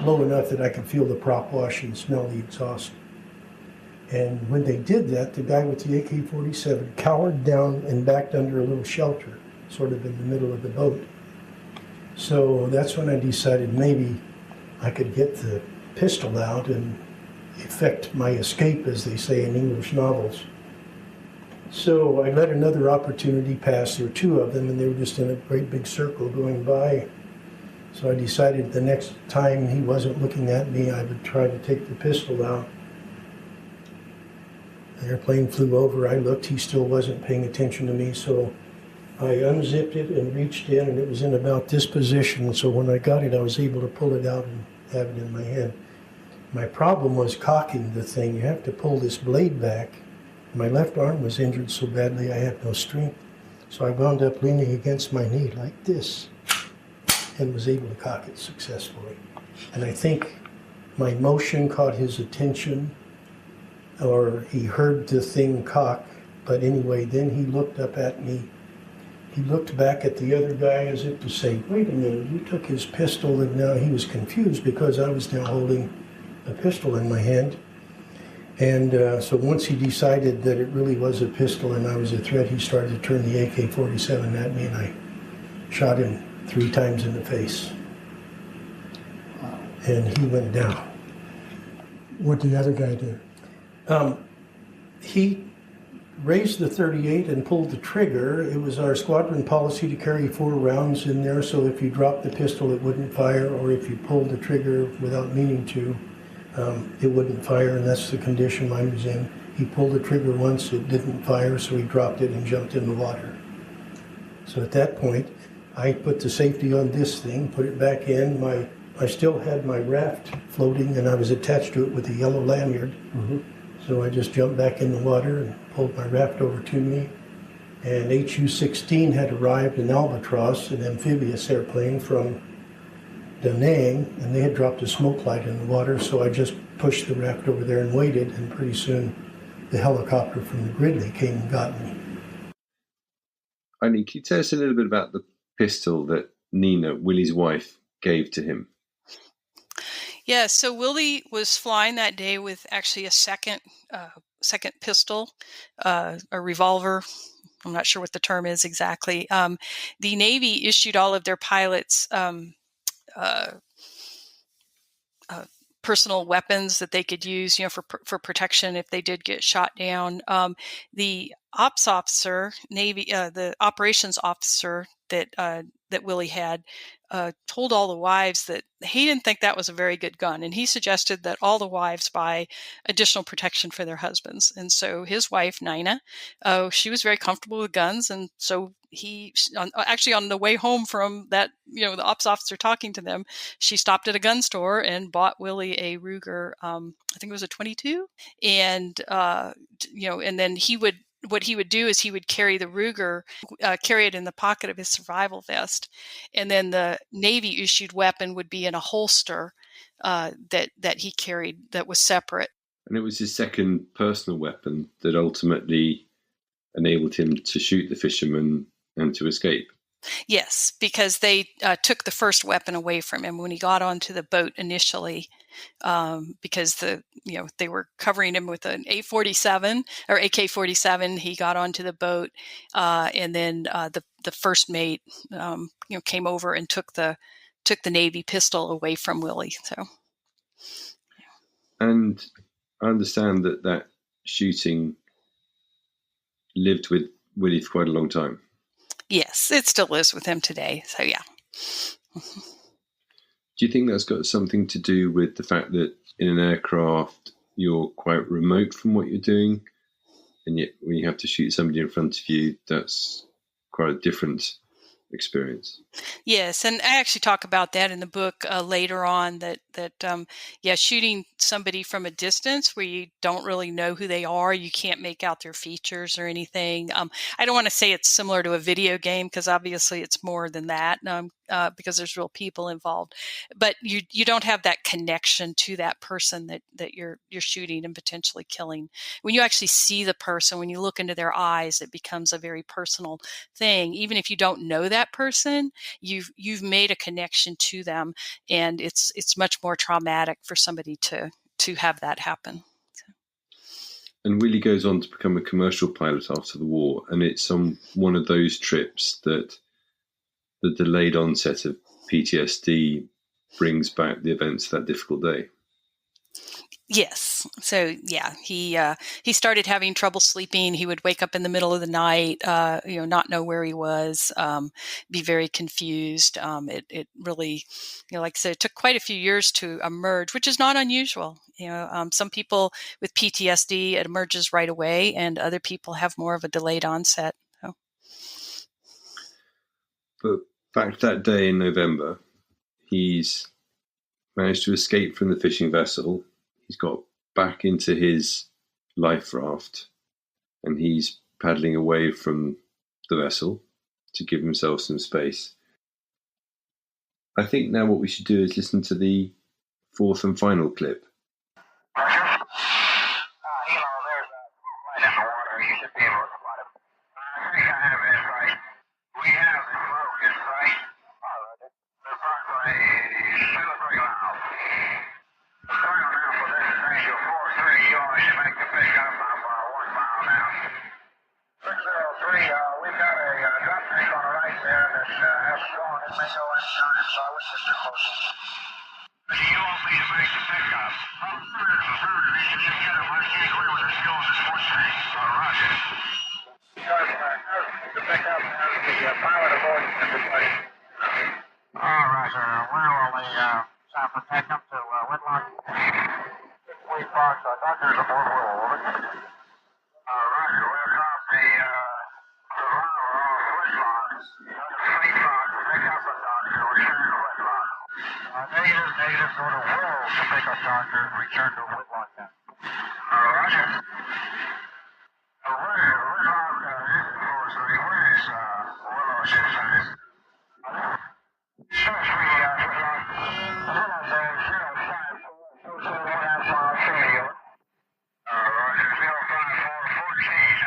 Low enough that I could feel the prop wash and smell the exhaust. And when they did that, the guy with the AK-47 cowered down and backed under a little shelter, sort of in the middle of the boat. So that's when I decided maybe I could get the pistol out and effect my escape, as they say in English novels. So I let another opportunity pass. There were two of them, and they were just in a great big circle going by. So I decided the next time he wasn't looking at me, I would try to take the pistol out. The airplane flew over. I looked. He still wasn't paying attention to me, so I unzipped it and reached in, and it was in about this position. So when I got it, I was able to pull it out and have it in my hand. My problem was cocking the thing. You have to pull this blade back. My left arm was injured so badly I had no strength. So I wound up leaning against my knee like this and was able to cock it successfully. And I think my motion caught his attention, or he heard the thing cock. But anyway, then he looked up at me. He looked back at the other guy as if to say, wait a minute, you took his pistol. And now he was confused because I was now holding a pistol in my hand. And so once he decided that it really was a pistol and I was a threat, he started to turn the AK-47 at me, and I shot him 3 times in the face. Wow. And he went down. What did the other guy do? He raised the .38 and pulled the trigger. It was our squadron policy to carry 4 rounds in there, so if you dropped the pistol, it wouldn't fire, or if you pulled the trigger without meaning to, it wouldn't fire, and that's the condition mine was in. He pulled the trigger once, it didn't fire, so he dropped it and jumped in the water. So at that point, I put the safety on this thing, put it back in. I still had my raft floating, and I was attached to it with a yellow lanyard. Mm-hmm. So I just jumped back in the water and pulled my raft over to me. And HU-16 had arrived in Albatross, an amphibious airplane from Da Nang, and they had dropped a smoke light in the water, so I just pushed the raft over there and waited, and pretty soon the helicopter from the Gridley came and got me. Eileen, can you tell us a little bit about the pistol that Nina, Willie's wife, gave to him? Yeah, so Willie was flying that day with actually a second pistol, a revolver. I'm not sure what the term is exactly. The Navy issued all of their pilots personal weapons that they could use, for protection if they did get shot down. The ops officer, the operations officer that Willie had, told all the wives that he didn't think that was a very good gun, and he suggested that all the wives buy additional protection for their husbands. And so his wife, Nina, she was very comfortable with guns, and so actually on the way home from that, the ops officer talking to them, she stopped at a gun store and bought Willie a Ruger. I think it was a 22, and and then what he would do is he would carry the Ruger, carry it in the pocket of his survival vest, and then the Navy issued weapon would be in a holster that he carried that was separate. And it was his second personal weapon that ultimately enabled him to shoot the fisherman and to escape. Yes, because they took the first weapon away from him when he got onto the boat initially, because they were covering him with an A-47 or AK-47. He got onto the boat, and then the first mate, came over and took the Navy pistol away from Willie. So, and I understand that shooting lived with Willie for quite a long time. Yes, it still lives with him today. So, yeah. Do you think that's got something to do with the fact that in an aircraft you're quite remote from what you're doing, and yet when you have to shoot somebody in front of you, that's quite a different experience? Yes, and I actually talk about that in the book later on, that shooting somebody from a distance where you don't really know who they are, you can't make out their features or anything. I don't want to say it's similar to a video game, because obviously it's more than that, because there's real people involved. But you don't have that connection to that person that you're shooting and potentially killing. When you actually see the person, when you look into their eyes, it becomes a very personal thing. Even if you don't know that person, you've made a connection to them, and it's much more traumatic for somebody to have that happen. And Willie goes on to become a commercial pilot after the war, and it's on one of those trips that the delayed onset of PTSD brings back the events of that difficult day. Yes. So yeah, he started having trouble sleeping. He would wake up in the middle of the night, not know where he was, be very confused. It really, like I said, it took quite a few years to emerge, which is not unusual. Some people with PTSD, it emerges right away, and other people have more of a delayed onset. So. But back that day in November, he's managed to escape from the fishing vessel. He's got back into his life raft, and he's paddling away from the vessel to give himself some space. I think now what we should do is listen to the fourth and final clip. Hilo, there's a light in the water. You should be able to spot him. I think I have it in sight. We have the smoke in sight. The approximately 2 or 3 miles. The final now for this is Angel 4-3. You only should make the pickup. I'm 1 mile now. 603, we've got a drop tank on the right there that hasn't gone. It may go any time, so I wish it too close. You want me to make the pickup? Oh, sure. You just get him. Let's get clear with the skill in this one tank. Roger. The pickup has the pilot aboard everybody. All right, sir. We're only time for pickup to Whitlock. Sweet Fox, doctor's aboard. We'll over. Roger. We'll drop the survivor off Whitlock. Sweet Fox, pick up a doctor, return to Whitlock. Negative. Go to Willow to pick up doctor and return to Whitlock then. Roger. Whitlock, this is 4-3. Where is Willow ship time? Sure, Whitlock. Willow there, 05. 271 mile radio. Roger, 05414.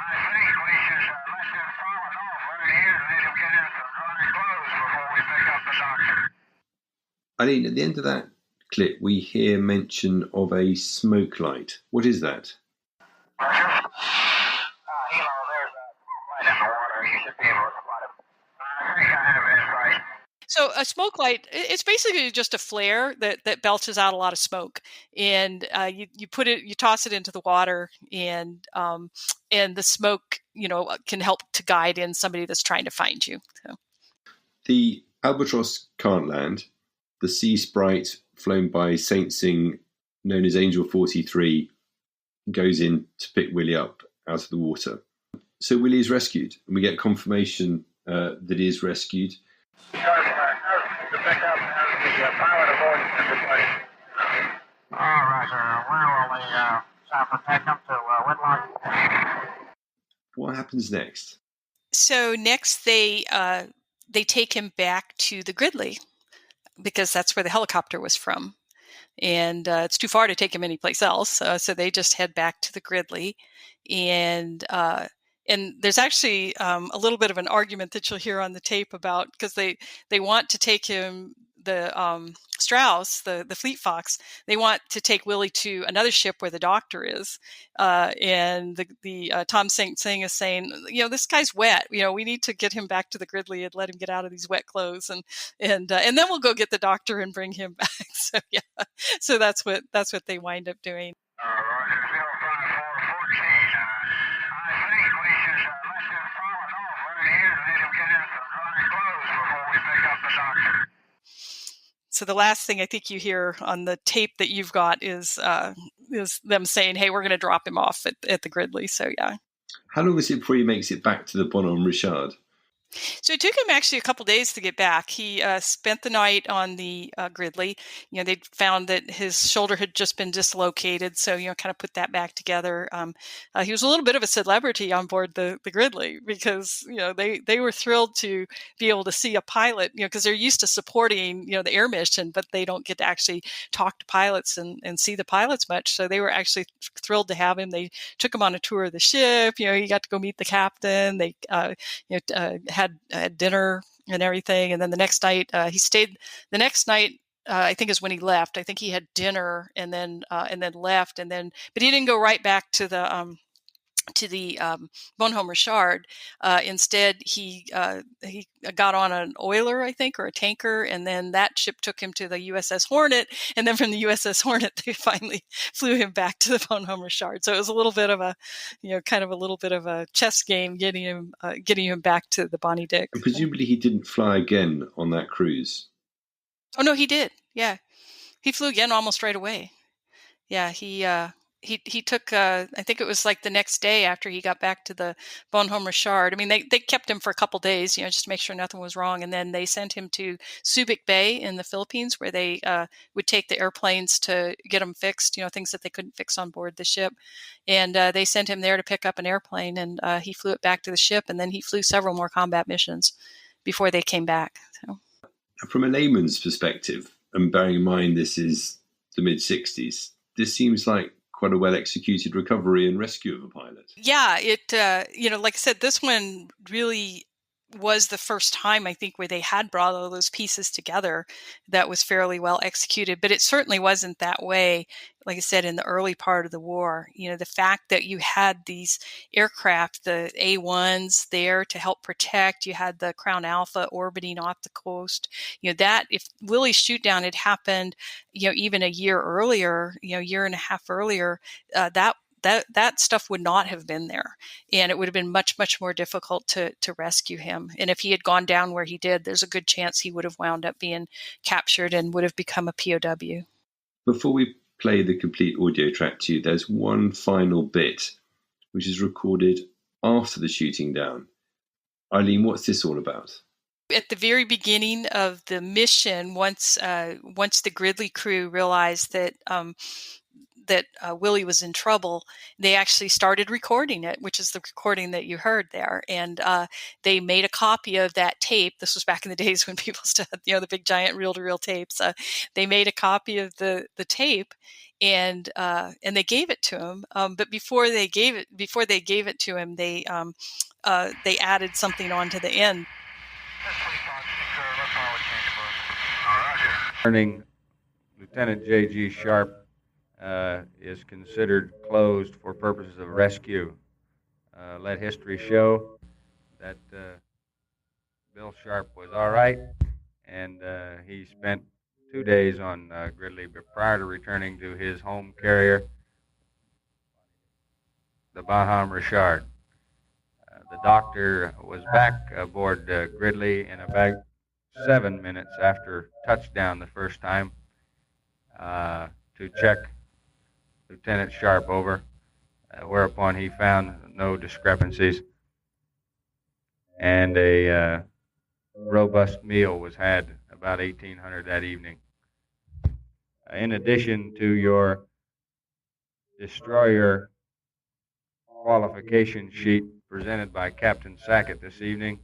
I think we should let them follow off right here and let him get in some dry clothes before we pick up the doctor. Eileen, at the end of that clip, we hear mention of a smoke light. What is that? Roger. Hilo, there's a light in the water. You should be able to spot him. I think I have it in sight. So a smoke light, it's basically just a flare that belches out a lot of smoke, and you toss it into the water, and the smoke, can help to guide in somebody that's trying to find you. So. The Albatross can't land. The Sea Sprite, flown by Saint Sing, known as Angel 43, goes in to pick Willie up out of the water. So Willie is rescued, and we get confirmation that he is rescued. Sharp, to pick up the pilot aboard everybody. All right, sir. Where will the chopper take him to Whitlock? What happens next? So next they take him back to the Gridley because that's where the helicopter was from. And it's too far to take him anyplace else. So they just head back to the Gridley. And there's actually a little bit of an argument that you'll hear on the tape about, because they want to take him, the Strauss, the Fleet Fox, they want to take Willie to another ship where the doctor is. And the Tom Sing Sing is saying, this guy's wet. We need to get him back to the Gridley and let him get out of these wet clothes. And then we'll go get the doctor and bring him back. So, yeah. So that's what they wind up doing. Roger, 05414. I think we should let them fall off right here and let him get in some dry clothes before we pick up the doctor. So the last thing I think you hear on the tape that you've got is them saying, "Hey, we're going to drop him off at the Gridley." So yeah. How long is it before he makes it back to the Bonhomme Richard? So it took him actually a couple days to get back. He spent the night on the Gridley. They found that his shoulder had just been dislocated, so kind of put that back together. He was a little bit of a celebrity on board the Gridley because they were thrilled to be able to see a pilot. Because they're used to supporting the air mission, but they don't get to actually talk to pilots and see the pilots much. So they were actually thrilled to have him. They took him on a tour of the ship. He got to go meet the captain. They had dinner and everything, and then the next night he stayed. The next night, I think, is when he left. I think he had dinner and then left, but he didn't go right back to the Bonhomme Richard. Instead, he got on an oiler, I think, or a tanker, and then that ship took him to the USS Hornet, and then from the USS Hornet, they finally flew him back to the Bonhomme Richard. So it was a little bit of a, kind of a little bit of a chess game getting him back to the Bonnie Dick. And presumably he didn't fly again on that cruise. Oh no, he did. Yeah, he flew again almost right away. Yeah, he took, I think it was like the next day after he got back to the Bonhomme Richard. I mean, they kept him for a couple days, just to make sure nothing was wrong. And then they sent him to Subic Bay in the Philippines, where they would take the airplanes to get them fixed, things that they couldn't fix on board the ship. And they sent him there to pick up an airplane, and he flew it back to the ship. And then he flew several more combat missions before they came back. So, from a layman's perspective, and bearing in mind this is the mid-60s, this seems like quite a well-executed recovery and rescue of a pilot. Yeah, it, like I said, this one really was the first time, I think, where they had brought all those pieces together that was fairly well executed. But it certainly wasn't that way, like I said, in the early part of the war. The fact that you had these aircraft, the A-1s there to help protect, you had the Crown Alpha orbiting off the coast, that if Willie's shoot down had happened, even a year earlier, year and a half earlier, that stuff would not have been there, and it would have been much, much more difficult to rescue him. And if he had gone down where he did, there's a good chance he would have wound up being captured and would have become a POW. Before we play the complete audio track to you, there's one final bit which is recorded after the shooting down. Eileen, what's this all about? At the very beginning of the mission, once the Gridley crew realized that Willie was in trouble, they actually started recording it, which is the recording that you heard there. And they made a copy of that tape. This was back in the days when people still had, the big giant reel-to-reel tapes. They made a copy of the tape, and they gave it to him. But before they gave it to him, they added something onto the end. Lieutenant J.G. Sharp is considered closed for purposes of rescue. Let history show that Bill Sharp was all right, and he spent 2 days on Gridley prior to returning to his home carrier, the Bonhomme Richard. The doctor was back aboard Gridley in about 7 minutes after touchdown the first time to check Lieutenant Sharp over, whereupon he found no discrepancies. and a robust meal was had about 1800 that evening. In addition to your destroyer qualification sheet presented by Captain Sackett this evening,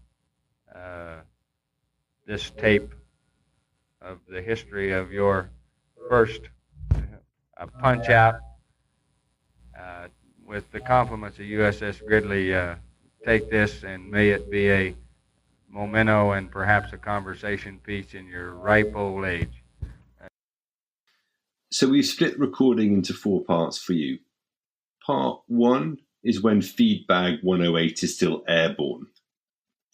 this tape of the history of your first punch-out with the compliments of USS Gridley. Take this, and may it be a memento and perhaps a conversation piece in your ripe old age. So we've split recording into 4 parts for you. Part 1 is when feed bag 108 is still airborne,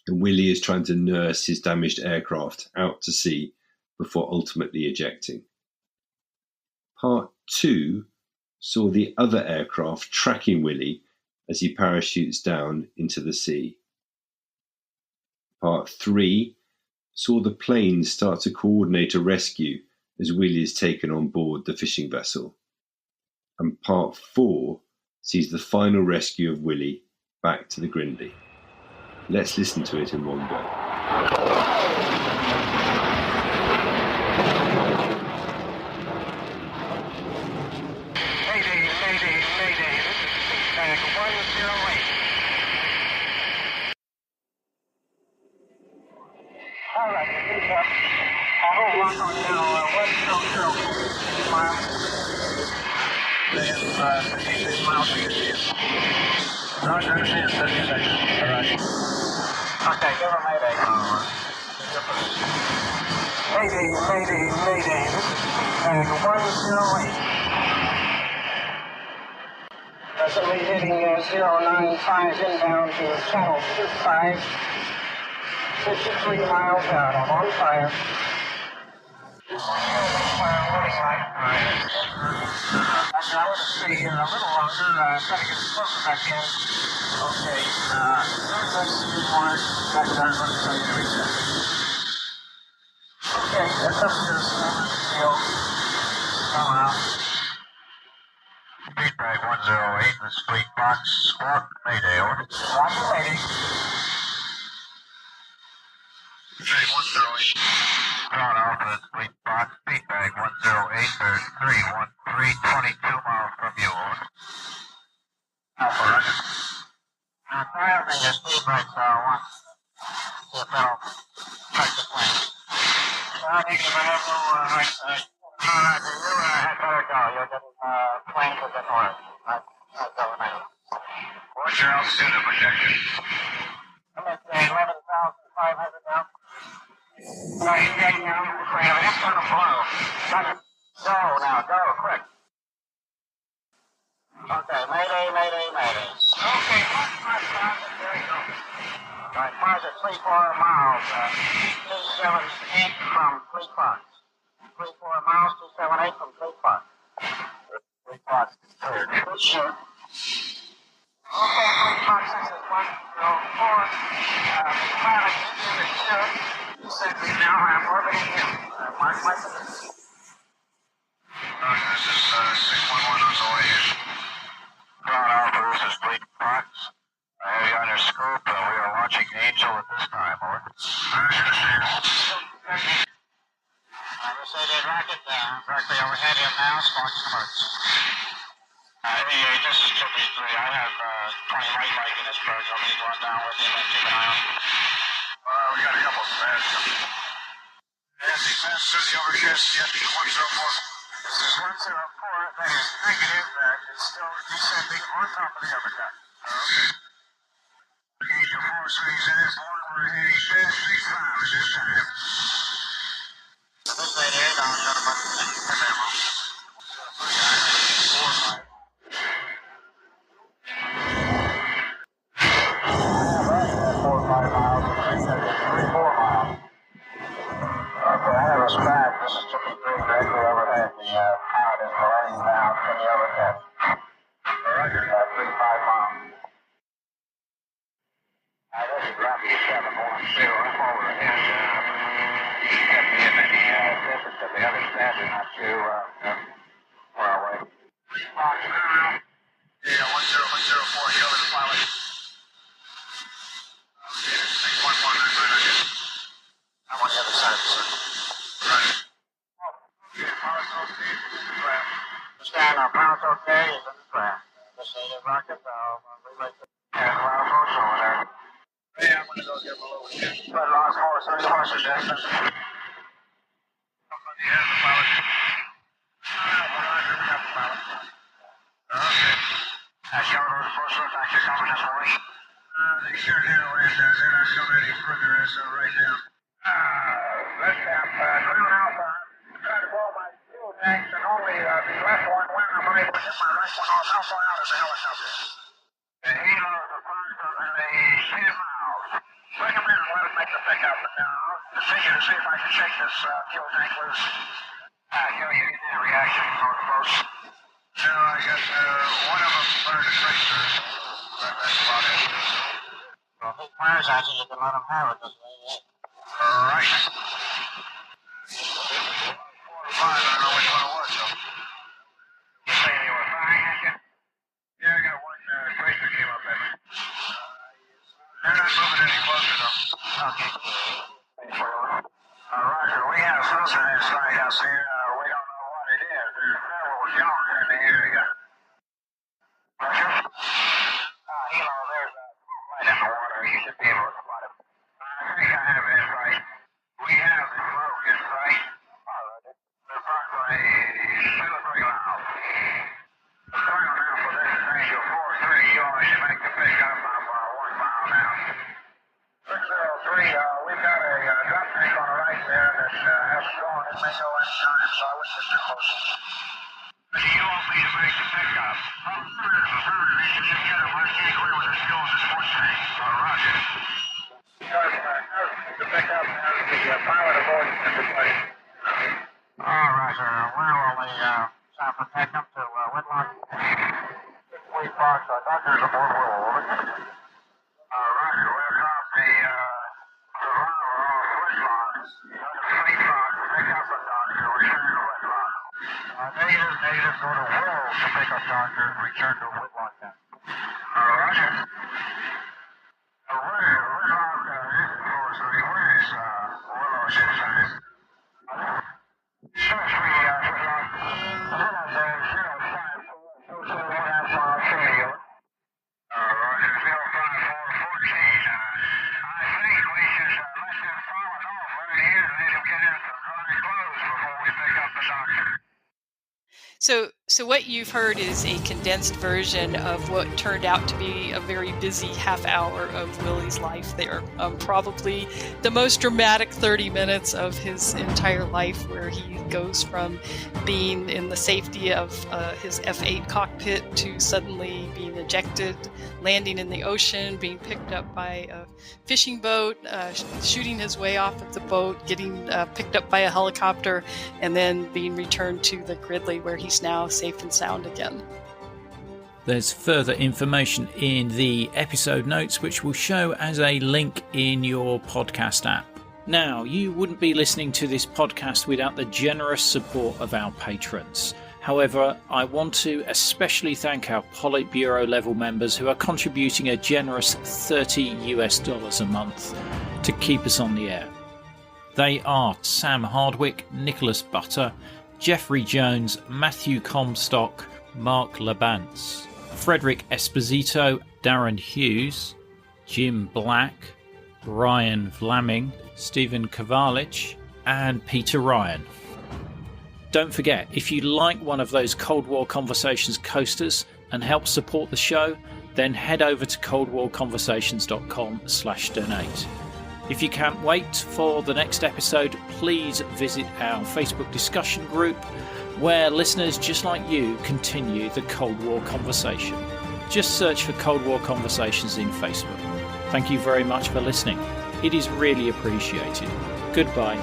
and Willie is trying to nurse his damaged aircraft out to sea before ultimately ejecting. Part 2 saw the other aircraft tracking Willie as he parachutes down into the sea. Part 3 saw the planes start to coordinate a rescue as Willie is taken on board the fishing vessel. And Part 4 sees the final rescue of Willie back to the Grindy. Let's listen to it in one go. All right, I hold lock on now, 100 miles. Then 56 miles to get to you. Roger, understand, 30 seconds. All right. Okay, give her Mayday. Mayday, Mayday, Mayday. This is feedback 108. Presently hitting 095 inbound to channel 25. 53 miles out. I'm on fire. I want to stay here a little longer. Try to get as close as I can. Okay. Let's do one. Back down. Let me tell you everything. Okay. That's up to the come out. Feedback 108. This fleet box. Squawk. Mayday. Over. Squawk. Mayday. Feedback 108. Ground Alpha, fleet box, feedback 108, there's 313, 22 miles from you, over. Alpha, roger. I'm driving this feedback, one. See if that'll track the plane. Negative, I have no right side. Alright, you had better go, you're getting plane to the north. That's over now. What's your altitude of projection? I'm at 11,500 now. No, he's getting out of the crane. It's going to blow. Go now, go, quick. Okay, Mayday, Mayday, Mayday. Okay, there you go. Right, Mars at 34 miles, 278 from Fleet Fox. 34 miles, 278 from Fleet Fox. Fleet Fox is cleared. Sure. Okay, Fleet Fox, this is 104. Pilot, you is sure. Said we now have orbiting him. Mark my position. This is 611 on the way in. Ground Alpha, this is Fleet Fox. I have you on your scope. We are launching Angel at this time, over. You say they rocket down. Directly overhead him now, sparks commerce. This is 2B3. I have 20 right bike in this bird. I'll be going down with him and keep an eye on. We got a couple of fast coming. Nancy, fast to the overshed. Yes, 104. This is 104. That is negative. It's still descending on top of the overcut. Okay. Gauge your force rings in. We're heading fast 35 at this time. This right here, down gentlemen. Come here, Mom. 4-5. This is 53 directly overhead. The pilot is laying down in the overhead. Roger, 35 miles. I really dropped to 710. I'm over ahead. Can't be in any difference if the other standard not too far away. Fox now. Yeah, 10104, you over the pilot. Okay, Yeah, I'm going to go give him a little shit. But lost horse, 30 horses distance. Okay. Yellow those horses look like they're coming this way. They sure do. They're not coming any further as right now. Let's have Ground Alpha. Try to blow my fuel tanks and only the left one when I'm able to hit my right one off. How far out is the helicopter? The helos are first and the 10 miles. Bring them in and let us make the pickup. And I'll continue to see if I can shake this fuel tank loose. You get a reaction on the boat. No, I guess one of them burned a tracer. That's about it. Well, if he fires at you, you can let him have it. All right. 4 or 5, I don't know which one it was, so. You say they were firing at you? Yeah, I got one tracer came up at me. They're not moving any closer, though. Okay. Roger, we have something inside us here. We don't know what it is. There's several shells in the area. Roger? Helo, there's a light in the water. You should be able to spot it. I think I have it right. We have the rogue in sight. They're approximately 2 or 3 miles. Starting on now for this is Angel 4-3. You always should make the pickup. I'm 1 mile now. 603, we've got a drop tank on the right there that hasn't gone. It may go any time, so I wouldn't get too close. Do you want me to make the pickup? You should just get him. I can't clear with his fuel in the sports tank. Roger. The pickup has the pilot aboard the everybody. All right, sir. Where will the chopper take him to Whitlock? 6 Fox, doctors aboard Will. Roger, we'll drop the survivor off Whitlock. Fleet Fox, pick up a doctor, return to Whitlock. Negative, go to Will to pick up doctor and return to Whitlock then. Roger. Whitlock, where is Willow ship time? Sure, Whitlock. Willow there, 05, 271, Roger, 05414. I think we should let them fall off right here and let him get in some dry clothes before we pick up the doctor. So what you've heard is a condensed version of what turned out to be a very busy half hour of Willie's life there. Probably the most dramatic 30 minutes of his entire life, where he goes from being in the safety of his F-8 cockpit to suddenly being ejected, landing in the ocean, being picked up by a fishing boat, shooting his way off of the boat, getting picked up by a helicopter, and then being returned to the Gridley, where he's now safe and sound again. There's further information in the episode notes, which will show as a link in your podcast app. Now, you wouldn't be listening to this podcast without the generous support of our patrons. However, I want to especially thank our Politburo level members who are contributing a generous $30 a month to keep us on the air. They are Sam Hardwick, Nicholas Butter, Jeffrey Jones, Matthew Comstock, Mark Labance, Frederick Esposito, Darren Hughes, Jim Black, Ryan Vlaming, Stephen Kovalich, and Peter Ryan. Don't forget, if you like one of those Cold War Conversations coasters and help support the show, then head over to coldwarconversations.com/donate. If you can't wait for the next episode, please visit our Facebook discussion group, where listeners just like you continue the Cold War conversation. Just search for Cold War Conversations in Facebook. Thank you very much for listening. It is really appreciated. Goodbye.